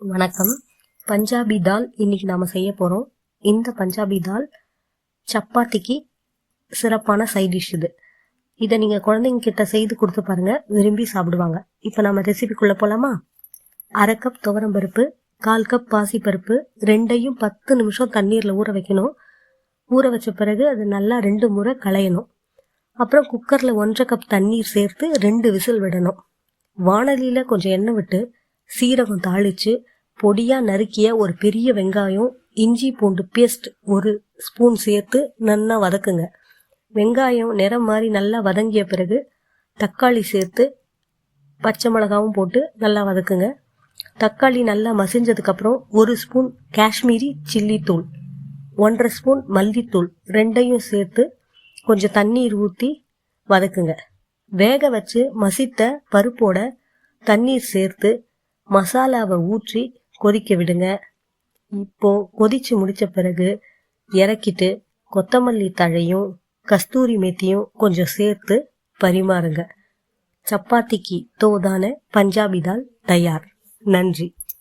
வணக்கம். பஞ்சாபி தால் இன்னைக்கு நாம செய்ய போறோம். இந்த பஞ்சாபி தால் சப்பாத்திக்கு சிறப்பான சைட் டிஷ் இது. இதை நீங்க குழந்தைங்க கிட்ட செய்து கொடுத்து பாருங்க, விரும்பி சாப்பிடுவாங்க. இப்போ நம்ம ரெசிபிக்குள்ள போலாமா? 1/2 கப் துவரம்பருப்பு, 1/4 கப் பாசிப்பருப்பு, ரெண்டையும் 10 நிமிஷம் தண்ணீர்ல ஊற வைக்கணும். ஊற வச்ச பிறகு அது நல்லா 2 முறை களையணும். அப்புறம் குக்கர்ல 1/2 கப் தண்ணீர் சேர்த்து 2 விசில் விடணும். வாணலியில கொஞ்சம் எண்ணெய் விட்டு சீரகம் தாளிச்சு பொடியா நறுக்கிய ஒரு பெரிய வெங்காயம், இஞ்சி பூண்டு பேஸ்ட் 1 ஸ்பூன் சேர்த்து நல்லா வதக்குங்க. வெங்காயம் நிறம் மாதிரி நல்லா வதங்கிய பிறகு தக்காளி சேர்த்து பச்சை மிளகாவும் போட்டு நல்லா வதக்குங்க. தக்காளி நல்லா மசிஞ்சதுக்கு அப்புறம் 1 ஸ்பூன் காஷ்மீரி சில்லி தூள், 1/2 ஸ்பூன் மல்லித்தூள் ரெண்டையும் சேர்த்து கொஞ்சம் தண்ணீர் ஊற்றி வதக்குங்க. வேக வச்சு மசித்த பருப்போட தண்ணீர் சேர்த்து மசாலாவை ஊற்றி கொதிக்க விடுங்க. இப்போ கொதிச்சு முடிச்ச பிறகு இறக்கிட்டு கொத்தமல்லி தழையும் கஸ்தூரி மேத்தியும் கொஞ்சம் சேர்த்து பரிமாறுங்க. சப்பாத்திக்கு தோதான பஞ்சாபி தால் தயார். நன்றி.